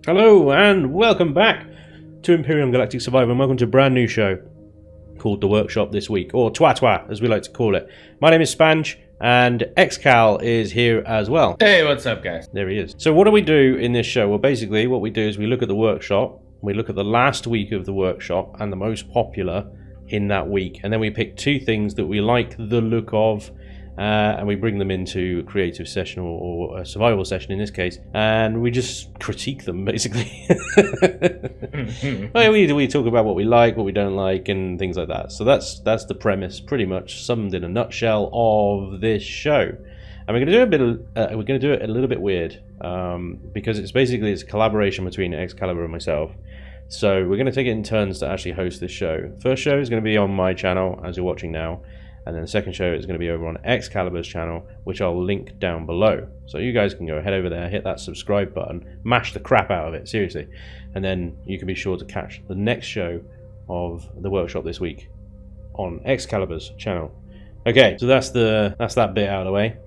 Hello and welcome back to Empyrion Galactic Survivor, and welcome to a brand new show called The Workshop this week, or Twa as we like to call it. My name is Spanj and XCal is here as well. Hey, what's up guys? There he is. So what do we do in this show? Well, basically what we do is we look at the workshop, we look at the last week of the workshop and the most popular in that week, and then we pick two things that we like the look of, and we bring them into a creative session or a survival session in this case, and we just critique them basically. we talk about what we like, what we don't like, and things like that. So that's the premise, pretty much summed in a nutshell, of this show. And we're going to do it a little bit weird, because it's a collaboration between XCaliber and myself. So we're going to take it in turns to actually host this show. First show is going to be on my channel, as you're watching now. And then the second show is going to be over on XCaliber's channel, which I'll link down below. So you guys can go head over there, hit that subscribe button, mash the crap out of it, seriously. And then you can be sure to catch the next show of the workshop this week on XCaliber's channel. Okay, so that's that bit out of the way.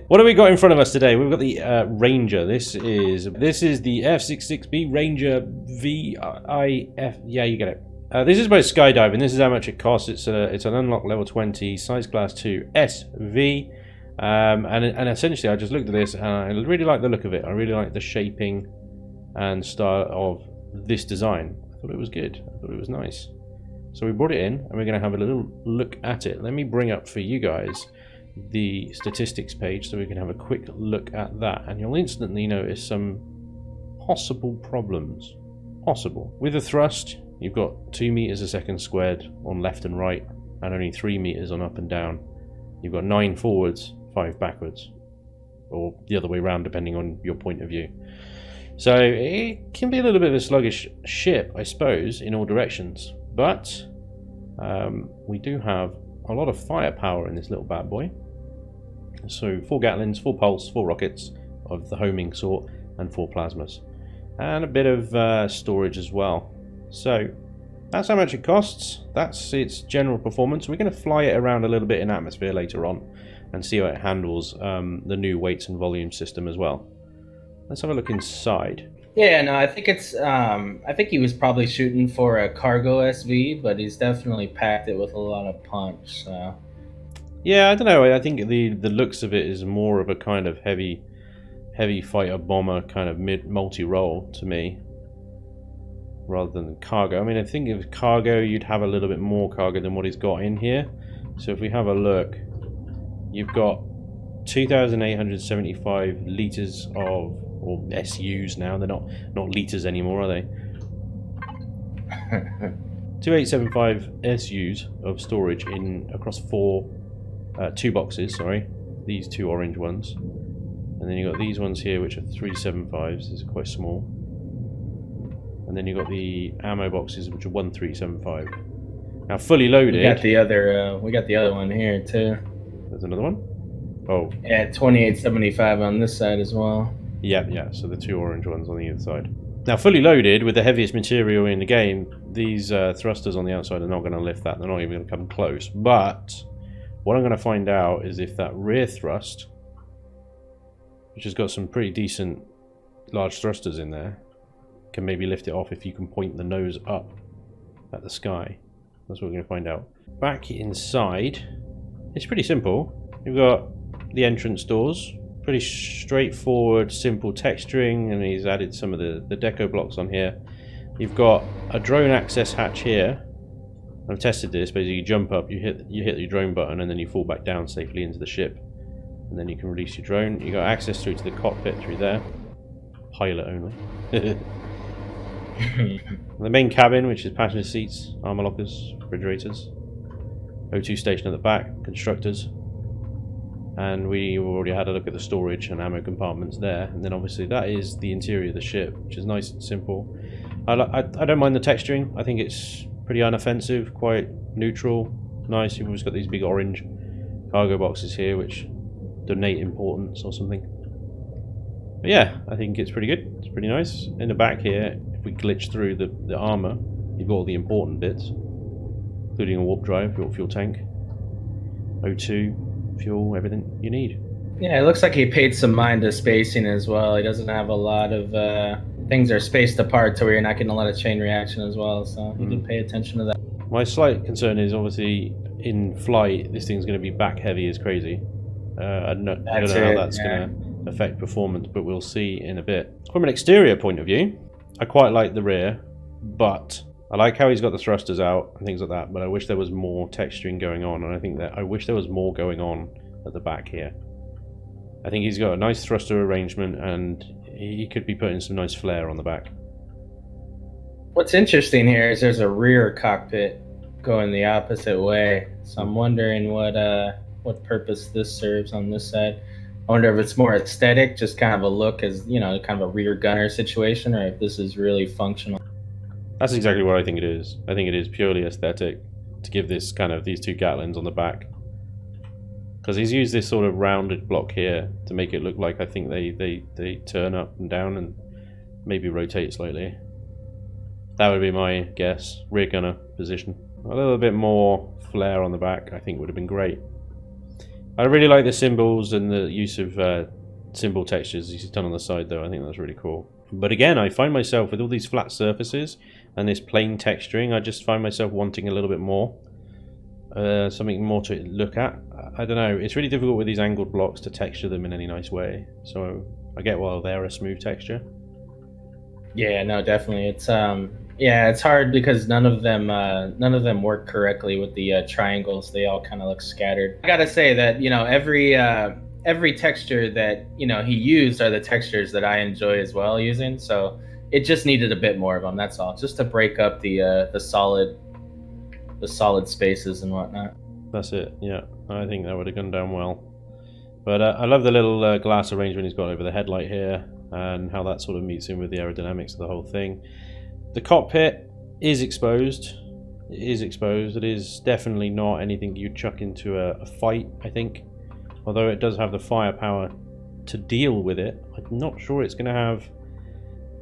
What have we got in front of us today? We've got the Ranger. This is the F66B Ranger VIF. Yeah, you get it. This is by Skydive, and this is how much it costs. It's an unlocked level 20, size class 2 SV, and essentially I just looked at this and I really like the look of it. I really like the shaping and style of this design. I thought it was good. I thought it was nice. So we brought it in and we're going to have a little look at it. Let me bring up for you guys the statistics page so we can have a quick look at that, and you'll instantly notice some possible problems. With the thrust, you've got 2 meters a second squared on left and right, and only 3 meters on up and down. You've got 9 forwards, 5 backwards, or the other way around depending on your point of view. So it can be a little bit of a sluggish ship, I suppose, in all directions, but we do have a lot of firepower in this little bad boy. So 4 Gatlins, 4 Pulse, 4 rockets of the homing sort, and 4 plasmas, and a bit of storage as well. So that's how much it costs. That's its general performance. We're going to fly it around a little bit in atmosphere later on and see how it handles the new weights and volume system as well. Let's have a look inside. Yeah, no, I think it's I think he was probably shooting for a cargo SV, but he's definitely packed it with a lot of punch. So yeah, I don't know. I think the looks of it is more of a kind of heavy fighter bomber kind of multi-role to me, rather than cargo. I mean, I think if cargo, you'd have a little bit more cargo than what he's got in here. So if we have a look, you've got 2,875 litres of, or SUs now, they're not litres anymore, are they? 2,875 SUs of storage across 2 boxes, sorry. These 2 orange ones. And then you've got these ones here, which are 375s, this is quite small. And then you've got the ammo boxes, which are 1375. Now, fully loaded. We got the other one here too. There's another one. Oh. Yeah, 2875 on this side as well. Yeah. So the 2 orange ones on the other side. Now, fully loaded with the heaviest material in the game, these thrusters on the outside are not going to lift that. They're not even going to come close. But what I'm going to find out is if that rear thrust, which has got some pretty decent large thrusters in there, can maybe lift it off if you can point the nose up at the sky. That's what we're going to find out. Back inside, it's pretty simple. You've got the entrance doors, pretty straightforward, simple texturing, and he's added some of the deco blocks on here. You've got a drone access hatch here. I've tested this. Basically, you jump up, you hit your drone button, and then you fall back down safely into the ship, and then you can release your drone. You got access through to the cockpit through there. Pilot only. The main cabin, which is passenger seats, armor lockers, refrigerators, O2 station at the back, constructors, and we already had a look at the storage and ammo compartments there. And then obviously that is the interior of the ship, which is nice and simple. I don't mind the texturing. I think it's pretty unoffensive, quite neutral, nice. You've always got these big orange cargo boxes here, which donate importance or something. But yeah, I think it's pretty good. It's pretty nice. In the back here, if we glitch through the armor, you've got all the important bits, including a warp drive, your fuel tank, O2, fuel, everything you need. Yeah, it looks like he paid some mind to spacing as well. He doesn't have a lot of things are spaced apart to where you're not getting a lot of chain reaction as well. So he did pay attention to that. My slight concern is obviously in flight, this thing's going to be back heavy as crazy. I don't know how that's going to affect performance, but we'll see in a bit. From an exterior point of view, I quite like the rear, but I like how he's got the thrusters out and things like that, but I wish there was more texturing going on, and I wish there was more going on at the back here. I think he's got a nice thruster arrangement, and he could be putting some nice flair on the back. What's interesting here is there's a rear cockpit going the opposite way, so I'm wondering what purpose this serves on this side. I wonder if it's more aesthetic, just kind of a look as, you know, kind of a rear gunner situation, or if this is really functional. That's exactly what I think it is. I think it is purely aesthetic to give this kind of these two Gatlins on the back. Because he's used this sort of rounded block here to make it look like I think they turn up and down and maybe rotate slightly. That would be my guess. Rear gunner position. A little bit more flair on the back I think would have been great. I really like the symbols and the use of symbol textures he's done on the side though. I think that's really cool. But again, I find myself with all these flat surfaces and this plain texturing, I just find myself wanting a little bit more. Something more to look at. I don't know, it's really difficult with these angled blocks to texture them in any nice way. So I get why they're a smooth texture. Yeah, no, definitely. It's yeah, it's hard because none of them work correctly with the triangles. They all kind of look scattered. I gotta say that, you know, every texture that, you know, he used are the textures that I enjoy as well using. So it just needed a bit more of them. That's all, just to break up the solid spaces and whatnot. That's it. Yeah, I think that would have gone down well. But I love the little glass arrangement he's got over the headlight here, and how that sort of meets in with the aerodynamics of the whole thing. The cockpit is exposed. It is exposed. It is definitely not anything you'd chuck into a fight, I think. Although it does have the firepower to deal with it, I'm not sure it's going to have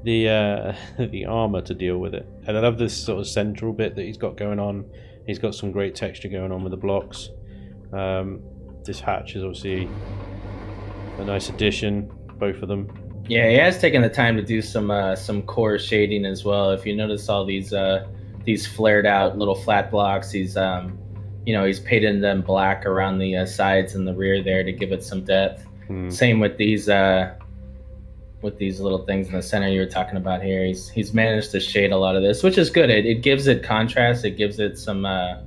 the armor to deal with it. And I love this sort of central bit that he's got going on. He's got some great texture going on with the blocks. This hatch is obviously a nice addition, both of them. Yeah, he has taken the time to do some core shading as well. If you notice all these flared out little flat blocks, he's you know, he's painted them black around the sides and the rear there to give it some depth. Same with these little things in the center you were talking about here. He's managed to shade a lot of this, which is good. It gives it contrast. It gives it some a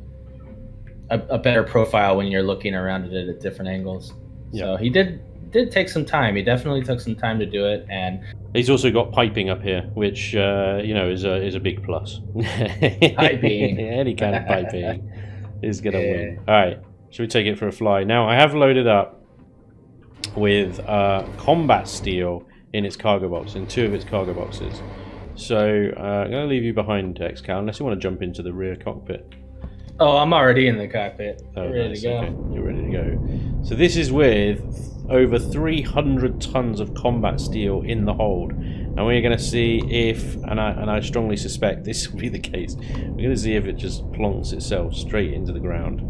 better profile when you're looking around it at different angles. Yeah. So he did take some time. He definitely took some time to do it, and he's also got piping up here, which you know is a big plus. Piping, any kind of piping is gonna win. All right, should we take it for a fly? Now I have loaded up with combat steel in its cargo box, in 2 of its cargo boxes. So I'm going to leave you behind, XCal, unless you want to jump into the rear cockpit. Oh, I'm already in the cockpit. Oh, ready to go. Okay. You're ready to go. So this is with over 300 tons of combat steel in the hold. And we're going to see if, and I strongly suspect this will be the case, we're going to see if it just plonks itself straight into the ground.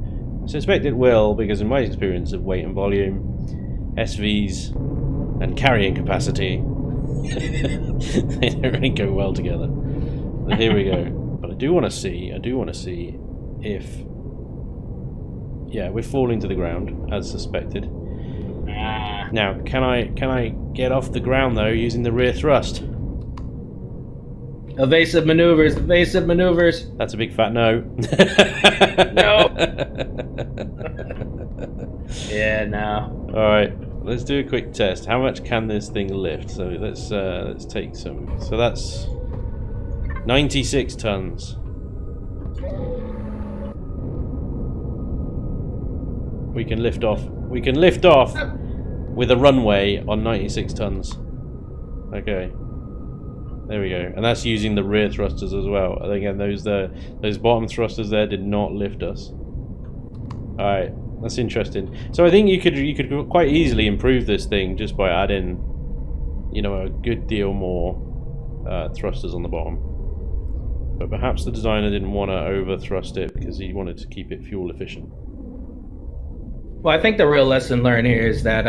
I suspect it will, because in my experience of weight and volume, SVs and carrying capacity, they don't really go well together. But here we go. But I do want to see if, yeah, we're falling to the ground as suspected. Now, can I get off the ground though using the rear thrust? Evasive maneuvers, evasive maneuvers. That's a big fat no. No. Yeah, no. All right. Let's do a quick test. How much can this thing lift? So let's take some. So that's 96 tons. We can lift off. We can lift off with a runway on 96 tons. Okay. There we go. And that's using the rear thrusters as well. And again, those bottom thrusters there did not lift us. All right. That's interesting. So I think you could quite easily improve this thing just by adding, you know, a good deal more thrusters on the bottom. But perhaps the designer didn't want to over thrust it because he wanted to keep it fuel efficient. Well, I think the real lesson learned here is that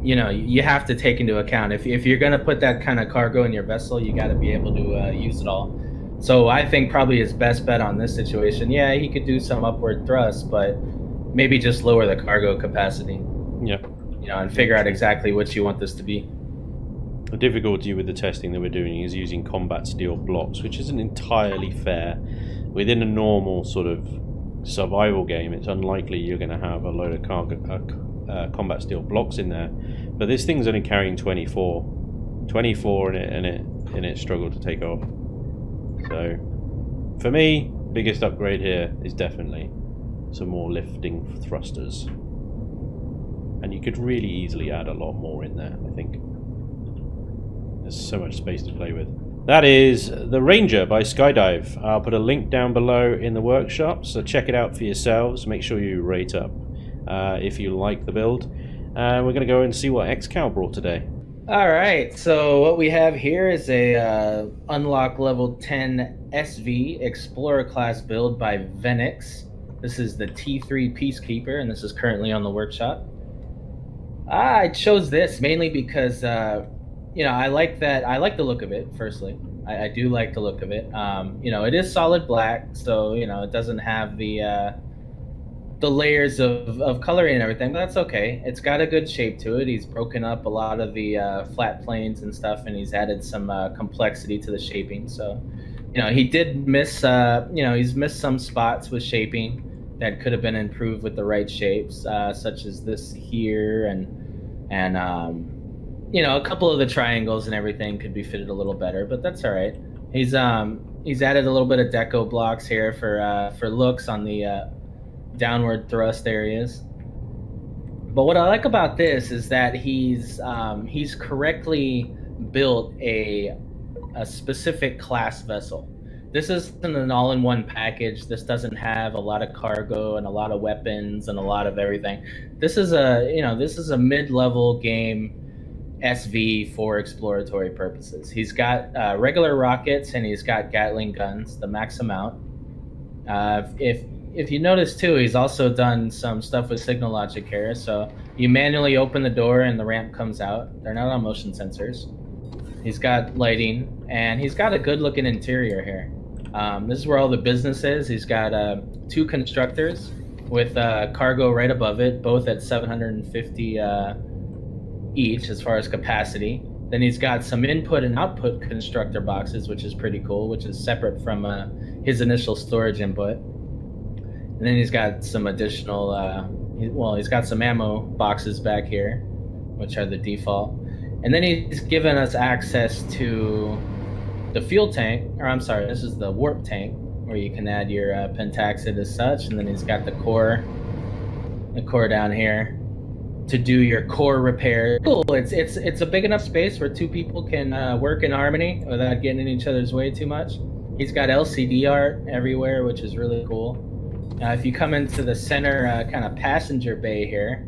you know, you have to take into account if you're going to put that kind of cargo in your vessel, you got to be able to use it all. So I think probably his best bet on this situation, yeah, he could do some upward thrust, but maybe just lower the cargo capacity. Yeah. You know, and figure out exactly what you want this to be. The difficulty with the testing that we're doing is using combat steel blocks, which isn't entirely fair. Within a normal sort of survival game, it's unlikely you're going to have a load of combat steel blocks in there. But this thing's only carrying 24 in it, and it struggled to take off. So, for me, biggest upgrade here is definitely some more lifting thrusters. And you could really easily add a lot more in there, I think. There's so much space to play with. That is the Ranger by Skydive. I'll put a link down below in the workshop, so check it out for yourselves. Make sure you rate up if you like the build. And we're going to go and see what XCal brought today. Alright, so what we have here is a unlock level 10 SV Explorer class build by Venex. This is the T-3 Peacekeeper, and this is currently on the workshop. I chose this mainly because you know, I like the look of it, firstly. I do like the look of it. You know, it is solid black, so, you know, it doesn't have the layers of coloring and everything, but that's okay. It's got a good shape to it. He's broken up a lot of the flat planes and stuff, and he's added some complexity to the shaping. So, you know, he did miss, you know, he's missed some spots with shaping that could have been improved with the right shapes, such as this here, and you know, a couple of the triangles and everything could be fitted a little better, but that's all right. He's added a little bit of deco blocks here for looks on the downward thrust areas. But what I like about this is that he's correctly built a specific class vessel. This isn't an all-in-one package. This doesn't have a lot of cargo and a lot of weapons and a lot of everything. This is a mid-level game SV for exploratory purposes. He's got regular rockets and he's got Gatling guns, the max amount. If you notice too, he's also done some stuff with signal logic here. So you manually open the door and the ramp comes out. They're not on motion sensors. He's got lighting and he's got a good looking interior here. This is where all the business is. He's got 2 constructors with cargo right above it, both at 750 each as far as capacity. Then he's got some input and output constructor boxes, which is pretty cool, which is separate from his initial storage input. And then he's got some additional, he's got some ammo boxes back here, which are the default. And then he's given us access to the fuel tank, or I'm sorry, this is the warp tank, where you can add your pentaxid as such. And then he's got the core down here to do your core repair. Cool. It's a big enough space where 2 people can work in harmony without getting in each other's way too much. He's got LCD art everywhere, which is really cool. If you come into the center kind of passenger bay here,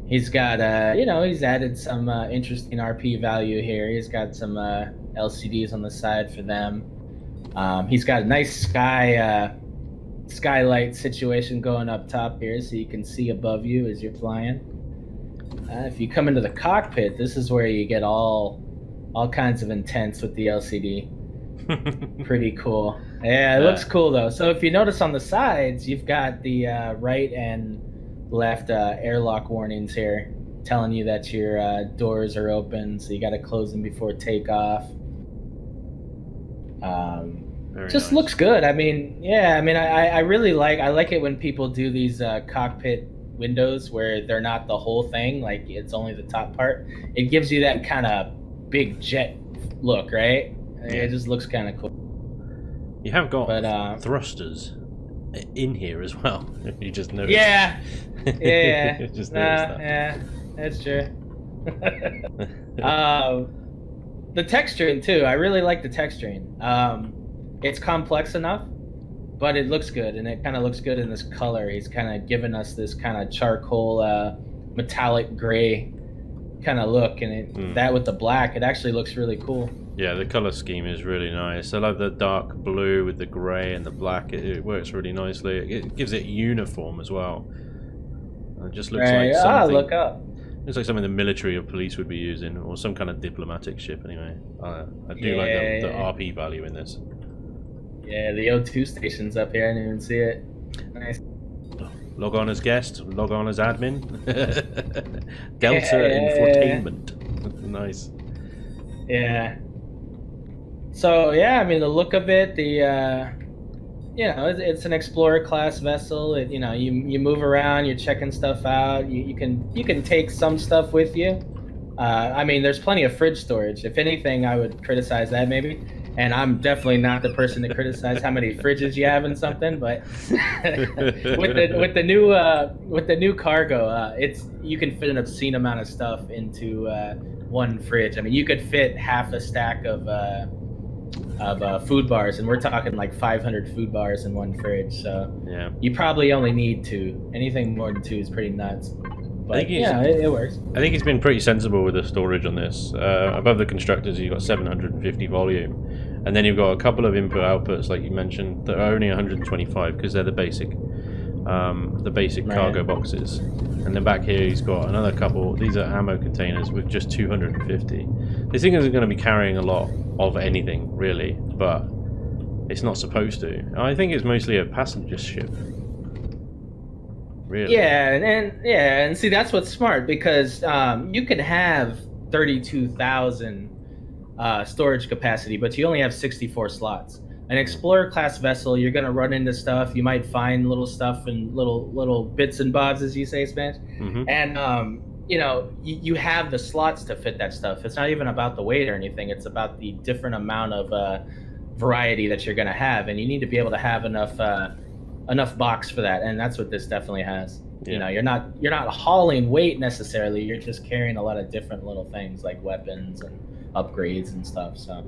he's got, you know, he's added some interesting RP value here. He's got some LCDs on the side for them. He's got a nice skylight situation going up top here, so you can see above you as you're flying. If you come into the cockpit, this is where you get all kinds of intense with the LCD. Pretty cool. Yeah, it looks cool though. So if you notice on the sides, you've got the right and left airlock warnings here, telling you that your doors are open, so you got to close them before takeoff. Just nice. Looks good. I mean, yeah. I mean, I really like it when people do these cockpit windows where they're not the whole thing, like it's only the top part. It gives you that kind of big jet look, right? Yeah. It just looks kind of cool. You have got thrusters in here as well. You just noticed. Yeah. Yeah. Just that. Yeah, that's true. The texturing too. I really like the texturing. It's complex enough, but it looks good, and it kind of looks good in this color. He's kind of given us this kind of charcoal, metallic gray kind of look, and that with the black, it actually looks really cool. Yeah, the color scheme is really nice. I love the dark blue with the gray and the black. It works really nicely. It gives it uniform as well. It just looks like something. look up. Looks like something the military or police would be using, or some kind of diplomatic ship. Anyway, I do like the RP value in this. Yeah, the O2 station's up here. I didn't even see it. Nice. Log on as guest, log on as admin. Delta Infotainment. Nice. Yeah. So yeah, I mean the look of it, it's an explorer class vessel. You move around, you're checking stuff out. You can take some stuff with you. I mean, there's plenty of fridge storage. If anything, I would criticize that maybe. And I'm definitely not the person to criticize how many fridges you have in something, but with the new cargo, you can fit an obscene amount of stuff into one fridge. I mean, you could fit half a stack of food bars, and we're talking like 500 food bars in one fridge. So yeah, you probably only need 2. Anything more than 2 is pretty nuts. But yeah, it works. I think he's been pretty sensible with the storage on this. Above the constructors, you've got 750 volume, and then you've got a couple of input outputs, like you mentioned, that are only 125 because they're the basic cargo boxes. And then back here, he's got another couple. These are ammo containers with just 250. This thing isn't going to be carrying a lot of anything really, but it's not supposed to. I think it's mostly a passenger ship. Really? Yeah, and see, that's what's smart, because you can have 32,000 storage capacity, but you only have 64 slots. An explorer class vessel, you're gonna run into stuff. You might find little stuff and little bits and bobs, as you say, Spanj. And you have the slots to fit that stuff. It's not even about the weight or anything. It's about the different amount of variety that you're gonna have, and you need to be able to have enough box for that, and that's what this definitely has. Yeah. You're not hauling weight necessarily. You're just carrying a lot of different little things like weapons and upgrades and stuff. So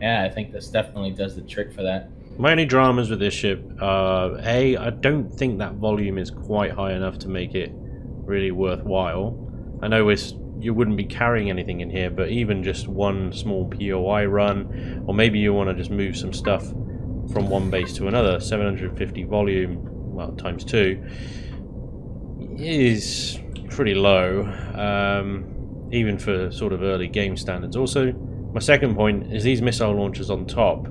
yeah, I think this definitely does the trick for that. My only dramas with this ship, I don't think that volume is quite high enough to make it really worthwhile. I know you wouldn't be carrying anything in here, but even just one small POI run, or maybe you want to just move some stuff from one base to another, 750 volume, well, times 2, is pretty low, even for sort of early game standards. Also, my second point is these missile launchers on top,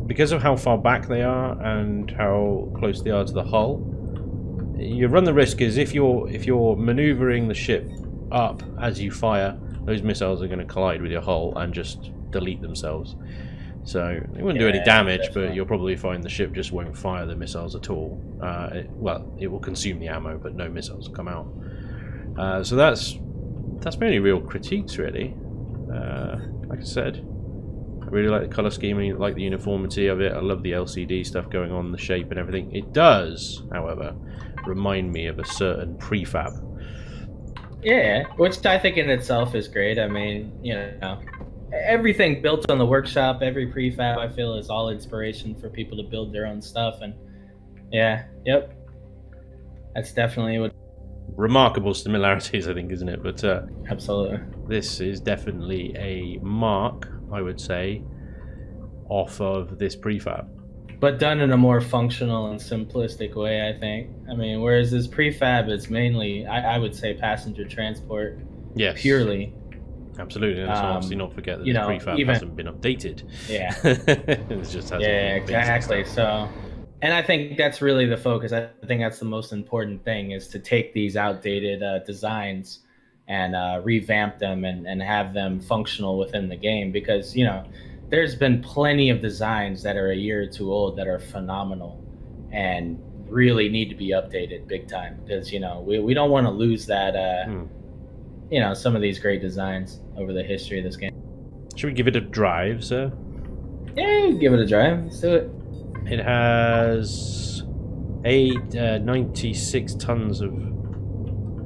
because of how far back they are and how close they are to the hull, you run the risk is if you're maneuvering the ship up as you fire, those missiles are going to collide with your hull and just delete themselves. So it wouldn't do any damage, definitely. But you'll probably find the ship just won't fire the missiles at all. It will consume the ammo, but no missiles will come out. So that's my only real critiques, really. Like I said, I really like the colour scheme, I like the uniformity of it. I love the LCD stuff going on, the shape and everything. It does, however, remind me of a certain prefab. Yeah, which I think in itself is great. I mean, everything built on the workshop, every prefab, I feel, is all inspiration for people to build their own stuff. And that's definitely what. Remarkable similarities, I think, isn't it? But absolutely, this is definitely a mark, I would say, off of this prefab. But done in a more functional and simplistic way, I think. I mean, whereas this prefab is mainly, I would say, passenger transport. Yes. Purely. Absolutely. And so obviously not forget that the prefab hasn't been updated. Yeah. It just hasn't been exactly. So, and I think that's really the focus. I think that's the most important thing, is to take these outdated designs and revamp them and have them functional within the game, because, there's been plenty of designs that are a year or 2 old that are phenomenal and really need to be updated big time, because we don't want to lose that some of these great designs over the history of this game. Should we give it a drive, sir? Yeah, give it a drive. Let's do it. It has 96 tons of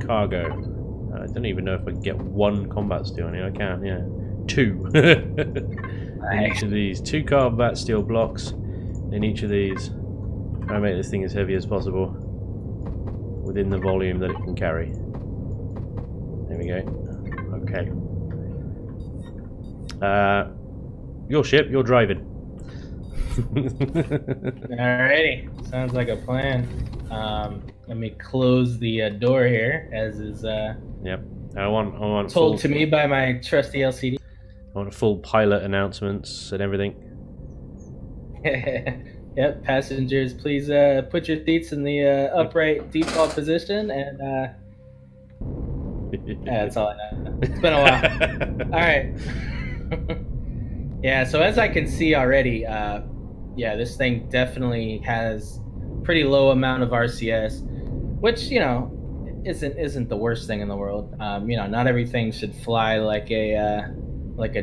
cargo. I don't even know if I can get 1 combat steel in here. I can, yeah. 2. In each of these. 2 combat steel blocks in each of these. Try and make this thing as heavy as possible within the volume that it can carry. There we go. Okay. Your ship, you're driving. Alrighty, sounds like a plan. Let me close the door here, as is Yep. I want told to me by my trusty LCD. I want full pilot announcements and everything. Yep, passengers, please put your seats in the upright default position, and that's all I know. It's been a while. All right. Yeah, so as I can see already, yeah, this thing definitely has pretty low amount of RCS, which, you know, isn't the worst thing in the world. You know, not everything should fly like a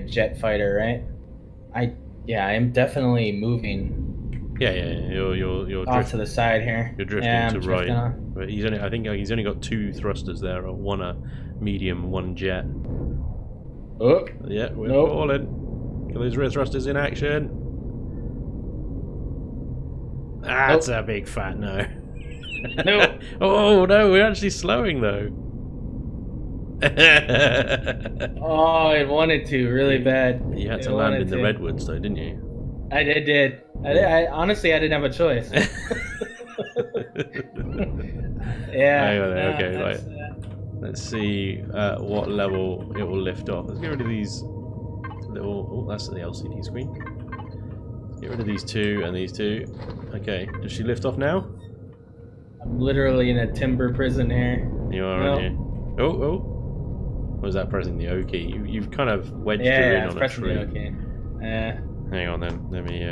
jet fighter, right? I am definitely moving. Yeah, you're off to the side here. You're drifting to right. But I think he's only got 2 thrusters there, or one a medium, one jet. Oh, yeah, we're falling. Get those rear thrusters in action. That's a big fat no. No. Oh no, we're actually slowing though. Oh, it wanted to really bad. You had to land in the redwoods though, didn't you? I did. I honestly, I didn't have a choice. Yeah. Hang on, okay, right. Let's see what level it will lift off. Let's get rid of these little... Oh, that's the LCD screen. Let's get rid of these 2 and these 2. Okay, does she lift off now? I'm literally in a timber prison here. You are, aren't you? Oh. Was that pressing the O key? You've kind of wedged her in on a tree. Yeah, pressing the O key. Hang on then, let me...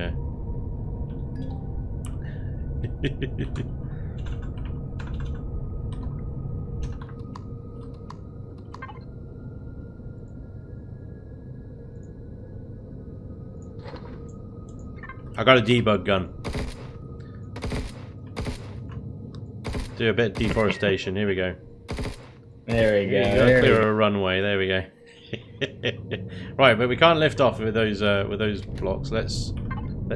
I got a debug gun. Do a bit of deforestation. Here we go. There we go. Clear a runway. There we go. Right, but we can't lift off with those blocks. Let's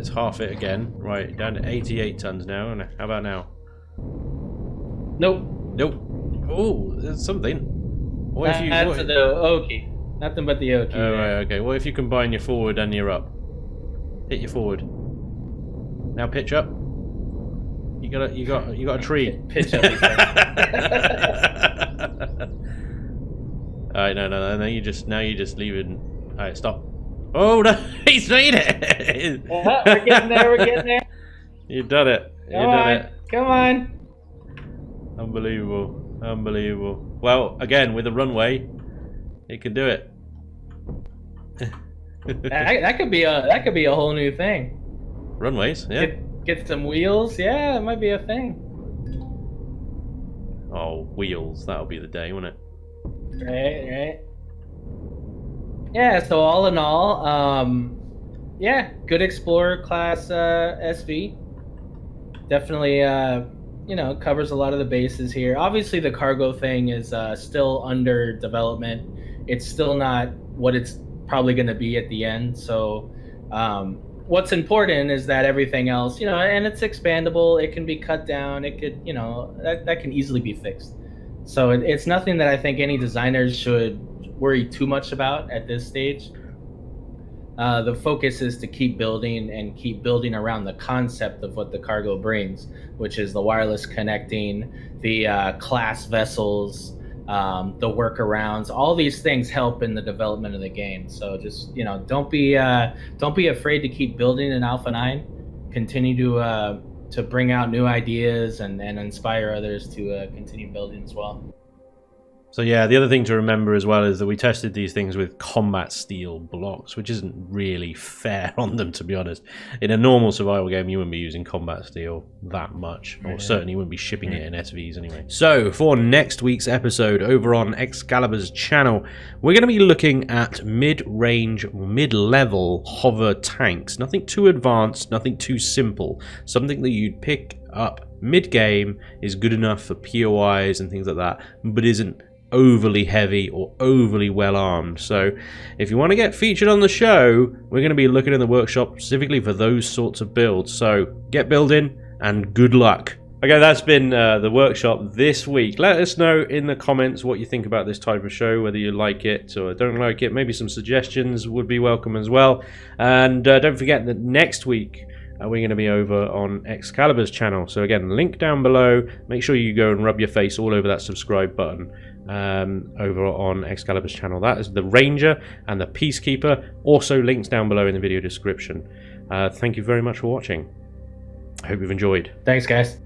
half it again. Right, down to 88 tons now. And how about now? Nope. Oh, there's something. What if you? That's the O key. Nothing but the O key. Oh right, okay. What if you combine your forward and your up? Hit your forward. Now pitch up. You got a tree. Pitch up. Alright, no. Now you just leave it. Alright, stop. Oh no, he's made it. We're getting there. You've done it. Come on. Unbelievable. Well, again with a runway, it can do it. that could be a whole new thing. Runways, yeah. Get some wheels, yeah, it might be a thing. Oh, wheels, that'll be the day, won't it? Right. Yeah, so all in all, yeah, good Explorer class SV. Definitely, you know, covers a lot of the bases here. Obviously, the cargo thing is still under development. It's still not what it's probably going to be at the end. So, what's important is that everything else, you know, and it's expandable. It can be cut down. It could, you know, that can easily be fixed. So it's nothing that I think any designers should worry too much about at this stage. The focus is to keep building around the concept of what the cargo brings, which is the wireless connecting, the class vessels, the workarounds. All these things help in the development of the game. So just, you know, don't be afraid to keep building in Alpha 9. Continue to bring out new ideas and inspire others to continue building as well. So yeah, the other thing to remember as well is that we tested these things with combat steel blocks, which isn't really fair on them, to be honest. In a normal survival game, you wouldn't be using combat steel that much, or certainly wouldn't be shipping it in SVs anyway. So for next week's episode over on XCaliber's channel, we're going to be looking at mid-range, mid-level hover tanks. Nothing too advanced, nothing too simple. Something that you'd pick up mid-game, is good enough for POIs and things like that, but isn't overly heavy or overly well armed. So if you want to get featured on the show, we're going to be looking in the workshop specifically for those sorts of builds. So get building and good luck. Okay, that's been the workshop this week. Let us know in the comments what you think about this type of show, whether you like it or don't like it. Maybe some suggestions would be welcome as well. And don't forget that next week we're going to be over on XCaliber's channel. So again, link down below. Make sure you go and rub your face all over that subscribe button over on XCaliber's channel. That is the Ranger and the Peacekeeper. Also links down below in the video description. Thank you very much for watching. I hope you've enjoyed. Thanks, guys.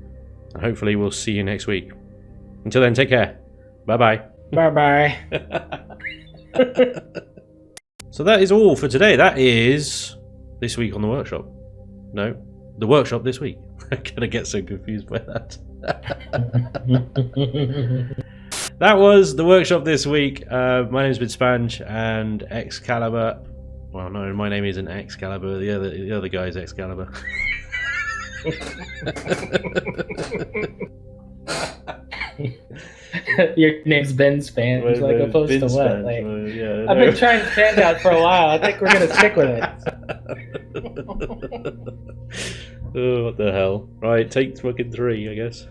And hopefully we'll see you next week. Until then, take care. Bye-bye. Bye-bye. So that is all for today. That is this week on the workshop. No, the workshop this week. I'm gonna get so confused by that. That was the workshop this week. My name's been Spanj and XCaliber. Well, no, my name isn't XCaliber. The other guy's XCaliber. Your name's Ben Spanj, like opposed to what? Spanj. Like, Yeah, I've been trying Spanj out for a while. I think we're gonna stick with it. Oh, what the hell? Right, take fucking 3, I guess.